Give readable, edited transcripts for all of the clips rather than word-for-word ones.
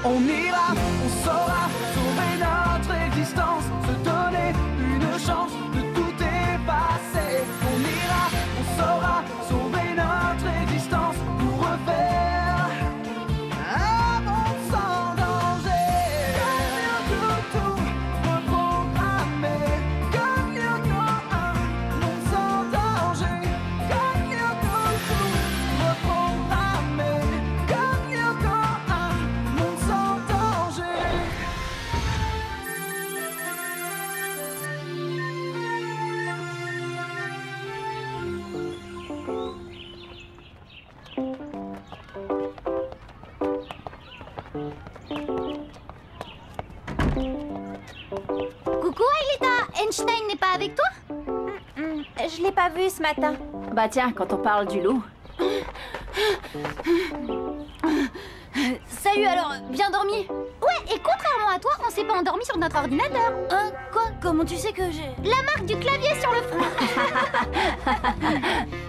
On ira, on saura sauver notre existence, se donner une chance de tout effacer. On ira, on saura sauver notre existence pour refaire un monde sans danger. Tout reprogrammer, comme un monde sans danger. Comme tout reprogrammer, comme un monde sans danger. Coucou Aelita, Einstein n'est pas avec toi? Je l'ai pas vu ce matin. Bah tiens, quand on parle du loup. Salut alors, bien dormi? Ouais, et contrairement à toi, on s'est pas endormi sur notre ordinateur. Quoi? Comment tu sais que j'ai... La marque du clavier sur le front.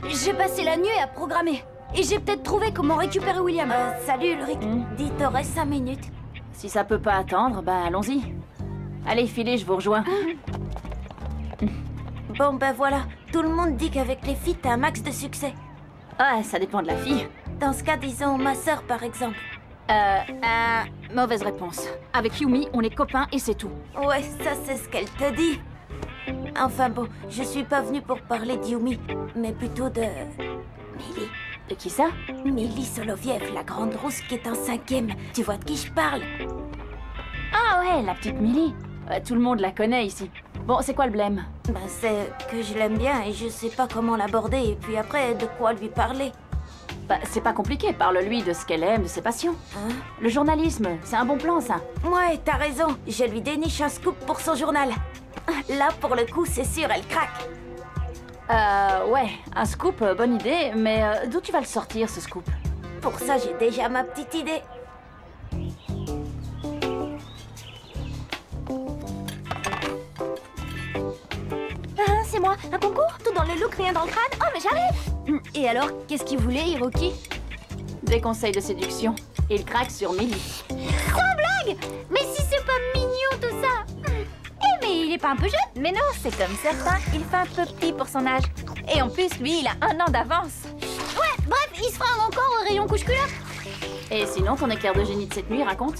J'ai passé la nuit à programmer. Et j'ai peut-être trouvé comment récupérer William. Salut Ulrich. Dis, t'aurais 5 minutes. Si ça peut pas attendre, bah allons-y. Allez, filez, je vous rejoins. Bon, ben voilà. Tout le monde dit qu'avec les filles, t'as un max de succès. Ah, ça dépend de la fille. Dans ce cas, disons ma sœur, par exemple. Mauvaise réponse. Avec Yumi, on est copains et c'est tout. Ouais, ça, c'est ce qu'elle te dit. Enfin bon, je suis pas venue pour parler d'Yumi, mais plutôt de... Millie. De qui ça? Millie Soloviev, la grande rousse qui est en 5e. Tu vois de qui je parle? Ah ouais, la petite Millie. Tout le monde la connaît ici. Bon, c'est quoi le blême? Ben, c'est que je l'aime bien et je sais pas comment l'aborder et puis après, de quoi lui parler. Bah, c'est pas compliqué, parle-lui de ce qu'elle aime, de ses passions. Hein? Le journalisme, c'est un bon plan, ça. Ouais, t'as raison. Je lui déniche un scoop pour son journal. Là, pour le coup, c'est sûr, elle craque. Ouais, un scoop, bonne idée, mais d'où tu vas le sortir, ce scoop? Pour ça, j'ai déjà ma petite idée. C'est moi, un concours? Tout dans le look, rien dans le crâne? Oh, mais j'arrive! Et alors, qu'est-ce qu'il voulait, Hiroki? Des conseils de séduction. Il craque sur Millie. Sans blague! Mais si c'est pas mignon tout ça! Eh, mais il est pas un peu jeune? Mais non, c'est comme certains, il fait un peu petit pour son âge. Et en plus, lui, il a 1 an d'avance. Ouais, bref, il se fera encore au rayon couche-culotte. Et sinon, ton éclair de génie de cette nuit, raconte?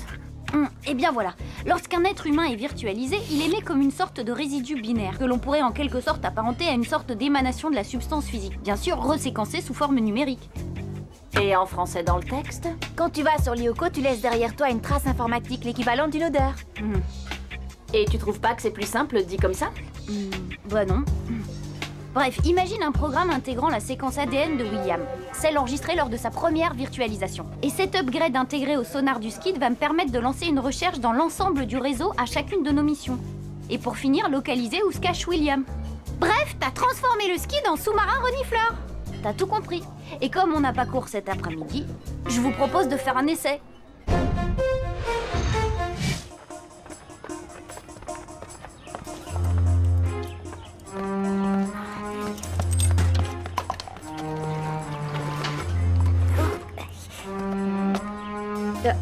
Eh bien voilà, lorsqu'un être humain est virtualisé, il est né comme une sorte de résidu binaire, que l'on pourrait en quelque sorte apparenter à une sorte d'émanation de la substance physique, bien sûr reséquencée sous forme numérique. Et en français dans le texte? Quand tu vas sur Lyoko, tu laisses derrière toi une trace informatique, l'équivalent d'une odeur. Et tu trouves pas que c'est plus simple dit comme ça? Bah non. Bref, imagine un programme intégrant la séquence ADN de William, celle enregistrée lors de sa première virtualisation. Et cet upgrade intégré au sonar du skid va me permettre de lancer une recherche dans l'ensemble du réseau à chacune de nos missions. Et pour finir, localiser où se cache William. Bref, t'as transformé le skid en sous-marin renifleur. T'as tout compris. Et comme on n'a pas cours cet après-midi, je vous propose de faire un essai.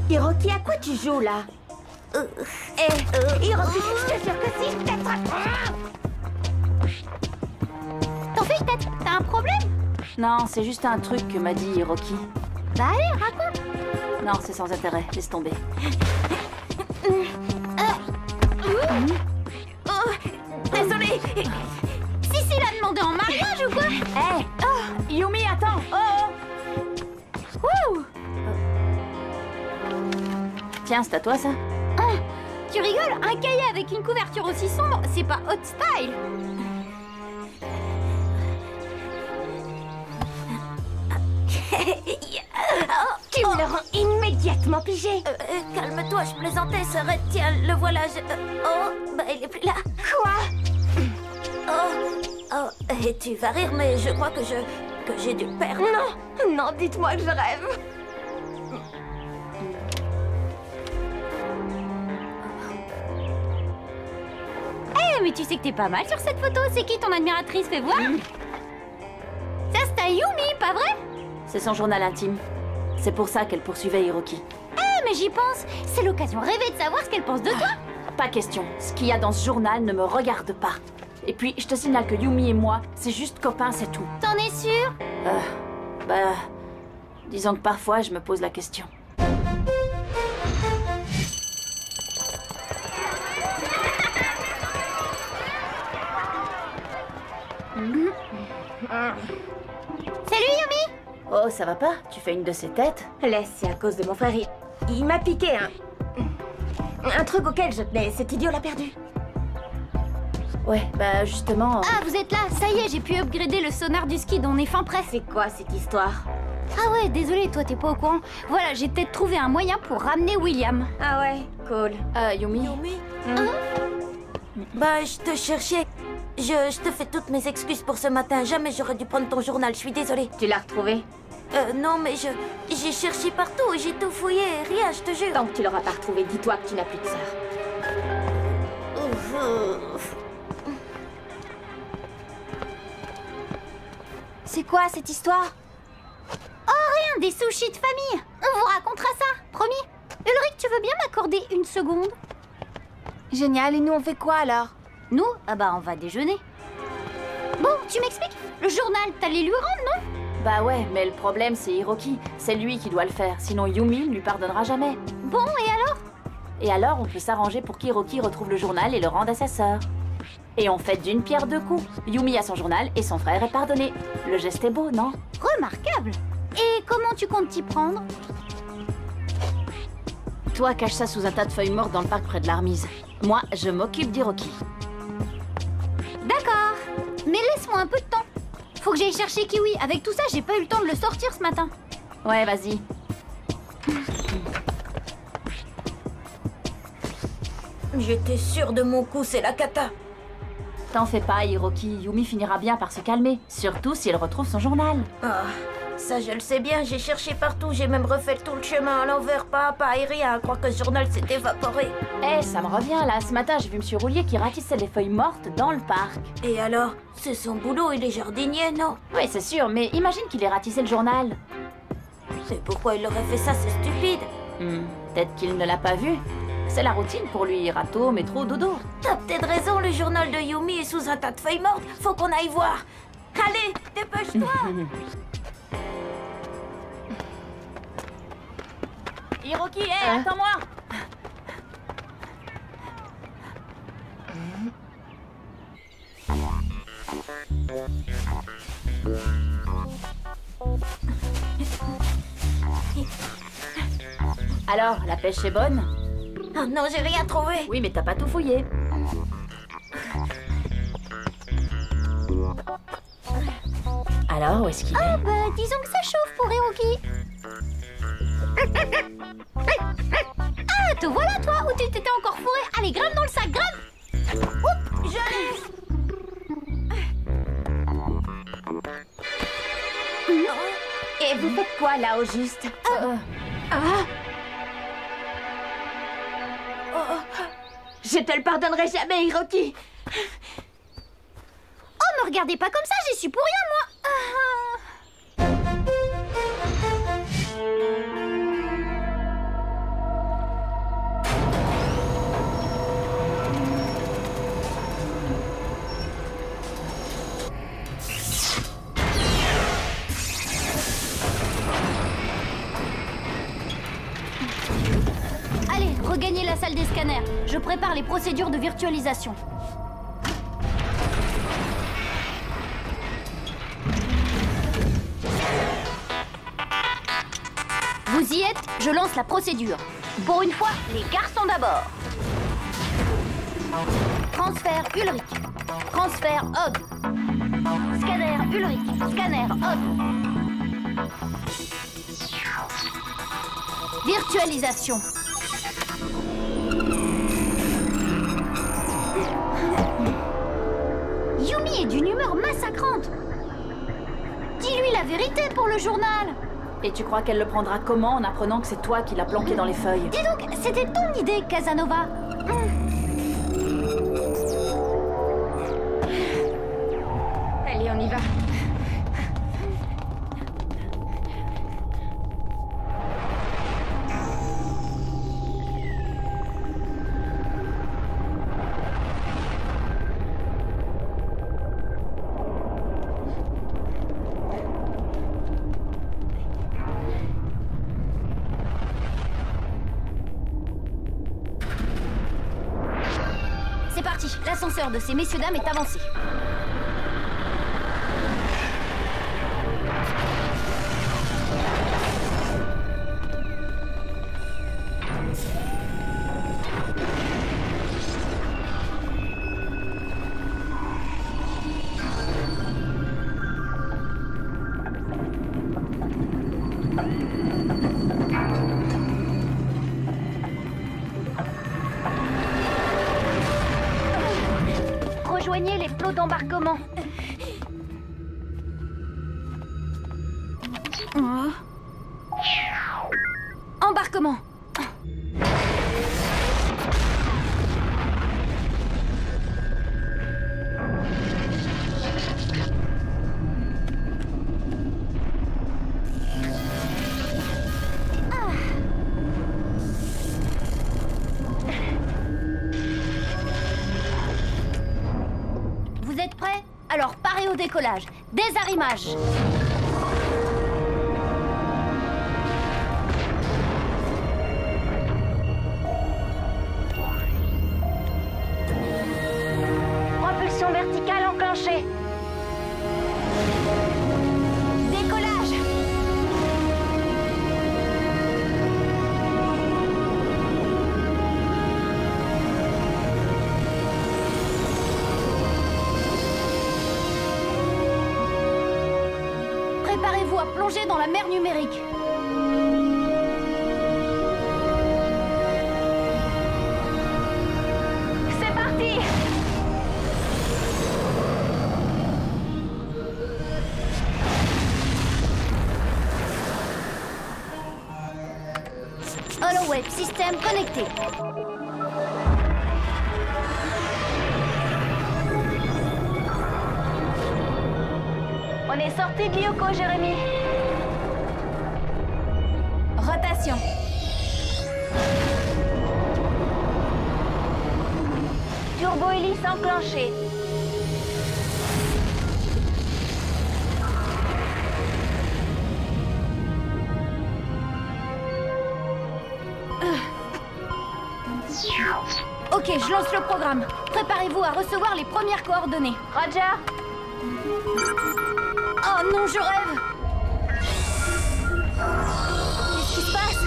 Hiroki, à quoi tu joues là? Hiroki, je te jure que si je t'attrape... T'en fais tête, t'as un problème? Non, c'est juste un truc que m'a dit Hiroki. Bah allez, raconte. Non, c'est sans intérêt, laisse tomber. Désolée. Cécile a demandé en mariage ou quoi? Hé Yumi, attends! Wouh! Tiens, c'est à toi, ça? Tu rigoles? Un cahier avec une couverture aussi sombre, c'est pas hot style! Tu me le rends immédiatement pigé. Calme-toi, je plaisantais, Sorette. Tiens, le voilà. Oh, bah il est plus là. Quoi? Oh, et tu vas rire, mais je crois que j'ai dû le perdre. Non, dites-moi que je rêve. mais tu sais que t'es pas mal sur cette photo. C'est qui ton admiratrice? Fais voir. Ça, c'est à Yumi, pas vrai? C'est son journal intime. C'est pour ça qu'elle poursuivait Hiroki. Ah, mais j'y pense. C'est l'occasion rêvée de savoir ce qu'elle pense de toi. Pas question. Ce qu'il y a dans ce journal ne me regarde pas. Et puis, je te signale que Yumi et moi, c'est juste copains, c'est tout. T'en es sûr? Disons que parfois, je me pose la question. Salut Yumi! Oh, ça va pas? Tu fais une de ces têtes? Laisse, c'est à cause de mon frère. Il m'a piqué un truc auquel je tenais. Cet idiot l'a perdu. Ouais, bah justement... Ah, vous êtes là. Ça y est, j'ai pu upgrader le sonar du skid. On est fin prêt. C'est quoi cette histoire? Ah ouais, désolé, toi t'es pas au courant. Voilà, j'ai peut-être trouvé un moyen pour ramener William. Ah ouais, cool. Yumi? Bah, je te cherchais. Je te fais toutes mes excuses pour ce matin. Jamais j'aurais dû prendre ton journal, je suis désolée. Tu l'as retrouvé? Non, mais j'ai cherché partout, j'ai tout fouillé, rien, je te jure. Tant que tu l'auras pas retrouvé, dis-toi que tu n'as plus de sœur. C'est quoi cette histoire? Oh, rien, des sushis de famille. On vous racontera ça, promis. Ulrich, tu veux bien m'accorder une seconde? Génial, et nous on fait quoi alors? Nous? Ah bah, on va déjeuner. Bon, tu m'expliques? Le journal, t'allais lui rendre, non? Bah ouais, mais le problème c'est Hiroki. C'est lui qui doit le faire, sinon Yumi ne lui pardonnera jamais. Bon, et alors? Et alors, on peut s'arranger pour qu'Hiroki retrouve le journal et le rende à sa sœur. Et on fait d'une pierre deux coups. Yumi a son journal et son frère est pardonné. Le geste est beau, non? Remarquable. Et comment tu comptes t'y prendre? Toi, cache ça sous un tas de feuilles mortes dans le parc près de l'Armise. Moi, je m'occupe d'Hiroki. D'accord. Mais laisse-moi un peu de temps. Faut que j'aille chercher Kiwi. Avec tout ça, j'ai pas eu le temps de le sortir ce matin. Ouais, vas-y. J'étais sûre de mon coup, c'est la cata. T'en fais pas, Hiroki. Yumi finira bien par se calmer. Surtout si elle retrouve son journal. Ah, ça je le sais bien, j'ai cherché partout, j'ai même refait tout le chemin à l'envers, pas à pas, et rien à croire que ce journal s'est évaporé. Eh, ça me revient là. Ce matin, j'ai vu Monsieur Roulier qui ratissait des feuilles mortes dans le parc. Et alors? C'est son boulot, il est jardinier, non? Oui, c'est sûr, mais imagine qu'il ait ratissé le journal. C'est pourquoi il aurait fait ça, c'est stupide. Peut-être qu'il ne l'a pas vu. C'est la routine pour lui, râteau, métro, dodo. T'as peut-être raison, le journal de Yumi est sous un tas de feuilles mortes, faut qu'on aille voir. Allez, dépêche-toi. Hiroki, hé, attends-moi. Alors, la pêche est bonne? Oh non, j'ai rien trouvé. Oui, mais t'as pas tout fouillé. Alors, où est-ce qu'il est? Ah bah, disons que ça chauffe pour Hiroki. Ah, te voilà toi, où tu t'étais encore fourré. Allez, grimpe dans le sac, grimpe. Oups, je l'ai. Et vous faites quoi là au juste? Je te le pardonnerai jamais, Hiroki. Oh, me regardez pas comme ça, j'y suis pour rien, moi. Allez, regagnez la salle des scanners. Je prépare les procédures de virtualisation. Vous y êtes? Je lance la procédure. Pour une fois, les garçons d'abord. Transfert Ulrich. Transfert Hog. Scanner Ulrich. Scanner Hog. Virtualisation. Yumi est d'une humeur massacrante. Dis-lui la vérité pour le journal. Et tu crois qu'elle le prendra comment en apprenant que c'est toi qui l'as planqué dans les feuilles? Dis donc, c'était ton idée, Casanova. on y va. C'est parti, l'ascenseur de ces messieurs-dames est avancé. Rejoignez les plots d'embarquement. Embarquement. Vous êtes prêts? Alors parez au décollage. Désarrimage. Propulsion verticale enclenchée. Décollage. Préparez-vous à plonger dans la mer numérique. C'est parti! HoloWeb système connecté. On est sorti de l'Yoko, Jérémy. Rotation. Turbo-hélice enclenchée. Ok, je lance le programme. Préparez-vous à recevoir les premières coordonnées. Roger. Oh non, je rêve. Qu'est-ce qui se passe?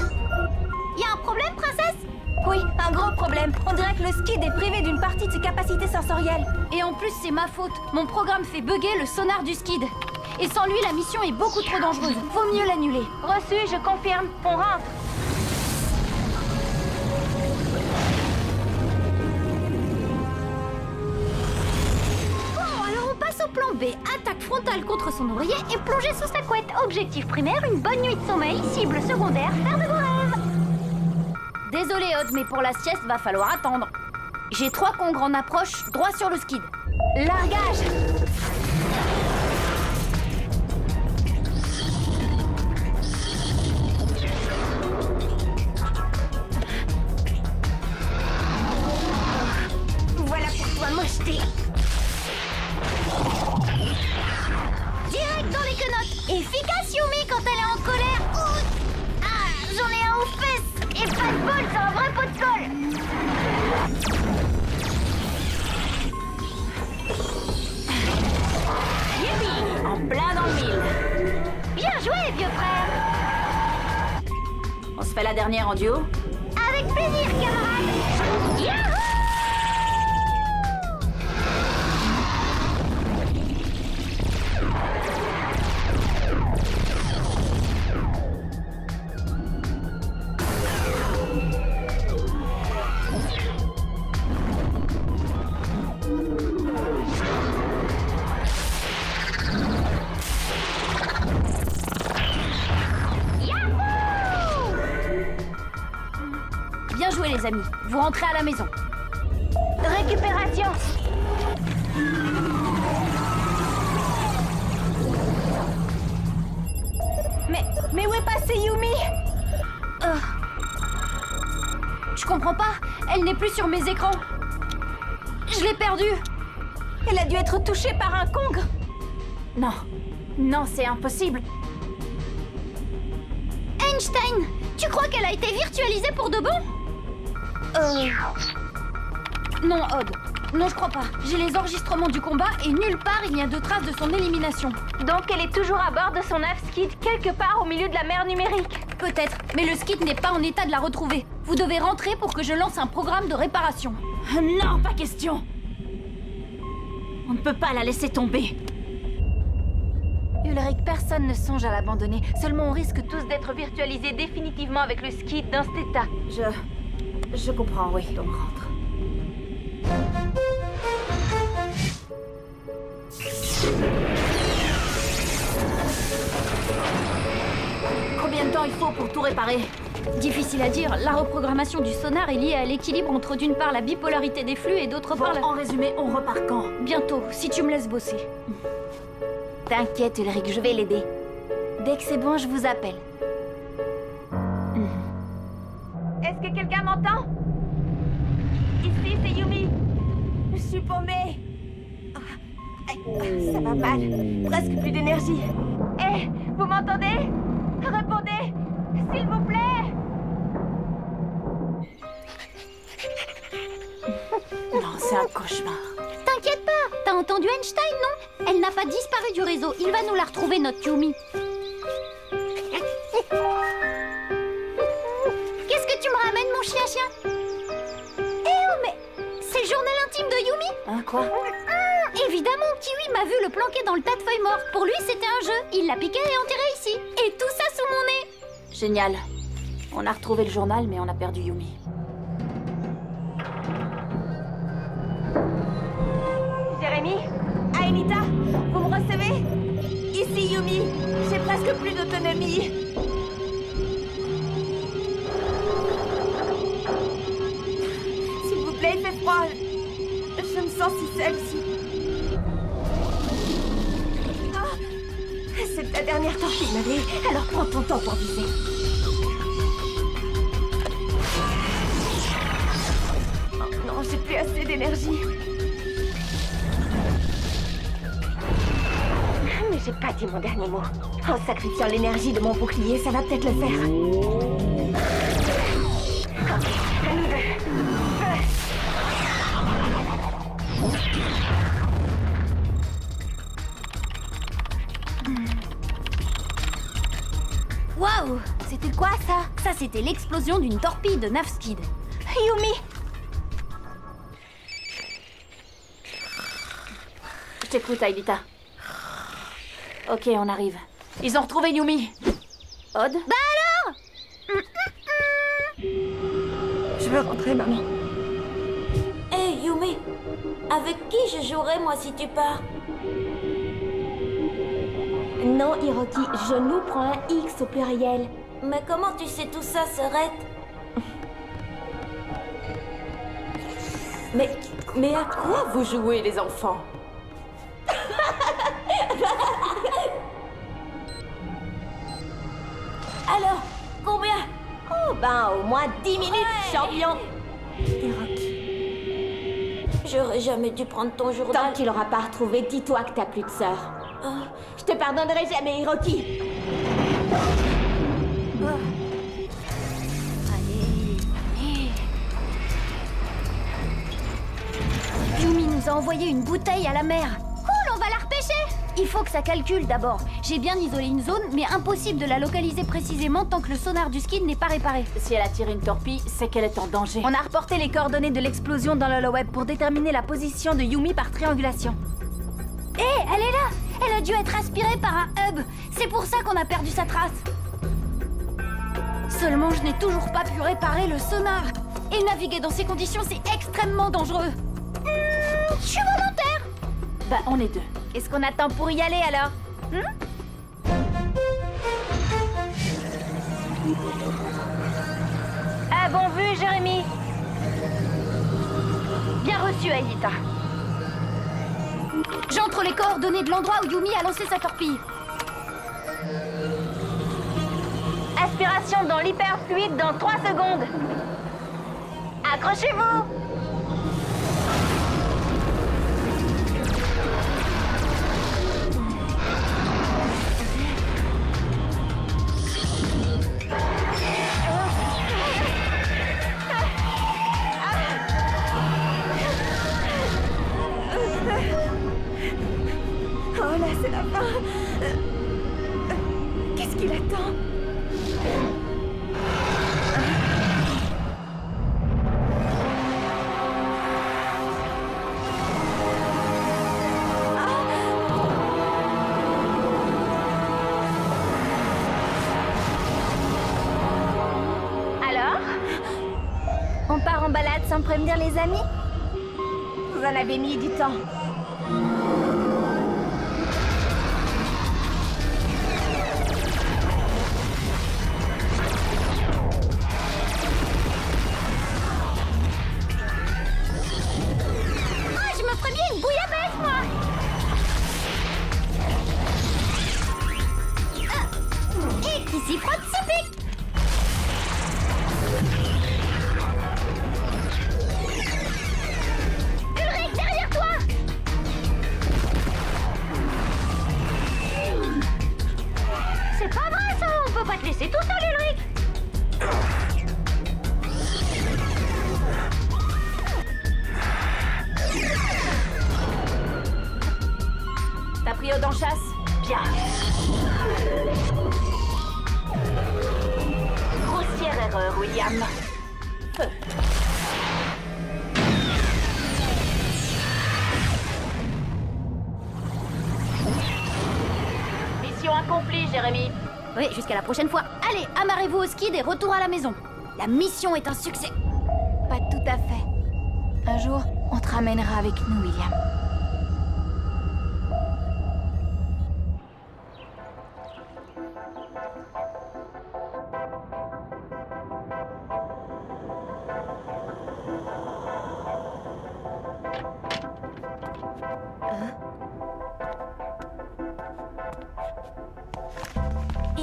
Y a un problème, princesse? Oui, un gros problème. On dirait que le skid est privé d'une partie de ses capacités sensorielles. Et en plus, c'est ma faute. Mon programme fait bugger le sonar du skid. Et sans lui, la mission est beaucoup trop dangereuse. Vaut mieux l'annuler. Reçu, je confirme. On rentre. Bon, alors on passe au plan B. Attaque frontale contre son oreiller et plonger sous sa couette. Objectif primaire, une bonne nuit de sommeil. Cible secondaire, faire de vos rêves. Désolé, Odd, mais pour la sieste, va falloir attendre. J'ai 3 congres en approche, droit sur le skid. Largage. Voilà pour toi, mocheté. Direct dans les quenottes. Efficace, Yumi, quand elle est en colère. Ouh. Ah, j'en ai un aux fesses. Et pas de bol, c'est un vrai pot de colle. Yippee! En plein dans le mille. Bien joué, vieux frère. On se fait la dernière en duo? Avec plaisir, camarade. Yahoo! Bien joué, les amis. Vous rentrez à la maison. Récupération. Mais où est passée Yumi? Je comprends pas. Elle n'est plus sur mes écrans. Je l'ai perdue. Elle a dû être touchée par un Kong. Non. Non, c'est impossible. Einstein, tu crois qu'elle a été virtualisée pour de bon? Non, Odd. Non, je crois pas. J'ai les enregistrements du combat et nulle part il n'y a de traces de son élimination. Donc elle est toujours à bord de son Skid, quelque part au milieu de la mer numérique. Peut-être, mais le skid n'est pas en état de la retrouver. Vous devez rentrer pour que je lance un programme de réparation. Non, pas question. On ne peut pas la laisser tomber. Ulrich, personne ne songe à l'abandonner. Seulement on risque tous d'être virtualisés définitivement avec le Skid dans cet état. Je comprends, oui, donc rentre. Combien de temps il faut pour tout réparer? Difficile à dire, la reprogrammation du sonar est liée à l'équilibre entre d'une part la bipolarité des flux et d'autre part En résumé, on repart quand? Bientôt, si tu me laisses bosser. T'inquiète Ulrich, je vais l'aider. Dès que c'est bon, je vous appelle. Est-ce que quelqu'un m'entend? Ici, c'est Yumi. Je suis paumée. Ça va mal. Presque plus d'énergie. Hé, vous m'entendez? Répondez, s'il vous plaît. Non, c'est un cauchemar. T'inquiète pas, t'as entendu Einstein, non? Elle n'a pas disparu du réseau, il va nous la retrouver, notre Yumi. Qu'est-ce que tu me ramènes, mon chien-chien? Eh oh, mais c'est le journal intime de Yumi? Hein, quoi? Évidemment, Kiwi m'a vu le planquer dans le tas de feuilles mortes. Pour lui, c'était un jeu. Il l'a piqué et enterré ici. Et tout ça sous mon nez. Génial. On a retrouvé le journal, mais on a perdu Yumi. Jérémy? Aelita? Vous me recevez? Ici Yumi. J'ai presque plus d'autonomie. S'il vous plaît, il fait froid. Je me sens si seule ici. C'est ta dernière torpille, ma vie. Alors prends ton temps pour viser. Oh non, j'ai plus assez d'énergie. Mais j'ai pas dit mon dernier mot. En sacrifiant l'énergie de mon bouclier, ça va peut-être le faire. Ok, à nous deux. Waouh! C'était quoi ça? Ça, c'était l'explosion d'une torpille de Navskid. Yumi! Je t'écoute, Aelita. Ok, on arrive. Ils ont retrouvé Yumi. Odd? Bah alors? Je veux rentrer, maman. Hé, Yumi, avec qui je jouerai, moi, si tu pars? Non, Hiroki, je nous prends un X au pluriel. Mais comment tu sais tout ça, Serette? Mais à quoi vous jouez, les enfants? Alors, combien? Oh, ben, au moins 10 minutes, Ouais. champion. Hiroki, J'aurais jamais dû prendre ton tant journal. qu'il aura pas retrouvé, dis-toi que t'as plus de sœur. Oh. Je te pardonnerai jamais, Hiroki. Yumi nous a envoyé une bouteille à la mer. Cool, on va la repêcher. Il faut que ça calcule d'abord. J'ai bien isolé une zone, mais impossible de la localiser précisément tant que le sonar du skid n'est pas réparé. Si elle attire une torpille, c'est qu'elle est en danger. On a reporté les coordonnées de l'explosion dans l'holoweb pour déterminer la position de Yumi par triangulation. Hé, elle est là. Elle a dû être aspirée par un hub. C'est pour ça qu'on a perdu sa trace. Seulement, je n'ai toujours pas pu réparer le sonar. Et naviguer dans ces conditions, c'est extrêmement dangereux. Je suis volontaire. Bah, on est deux. Qu'est-ce qu'on attend pour y aller alors? Ah, bon vu, Jérémy. Bien reçu, Aelita. J'entre les coordonnées de l'endroit où Yumi a lancé sa torpille. respiration dans l'hyperfluide dans 3 secondes. Accrochez-vous. Oh là, c'est la fin. Qu'est-ce qu'il attend? Alors? On part en balade sans prévenir les amis? Vous en avez mis du temps. Je me ferais bien une bouillabaisse, moi. Et qui s'y frotte s'y pique. Ulrich, derrière toi. C'est pas vrai, ça. On peut pas te laisser tout seul, Ulrich. T'as pris Aude en chasse? Bien. Grossière erreur, William. Feu. Mission accomplie, Jérémy. Oui, jusqu'à la prochaine fois. Allez, amarrez-vous au skid et retour à la maison. La mission est un succès. Pas tout à fait. Un jour, on te ramènera avec nous, William.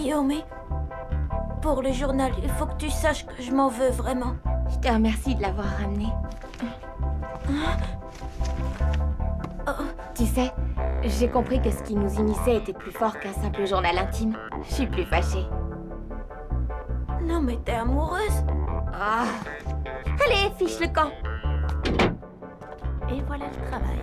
Yumi, pour le journal, il faut que tu saches que je m'en veux vraiment. Je te remercie de l'avoir ramené. Tu sais, j'ai compris que ce qui nous unissait était plus fort qu'un simple journal intime. Je suis plus fâchée. Non mais t'es amoureuse? Ah. Allez, fiche le camp. Et voilà le travail.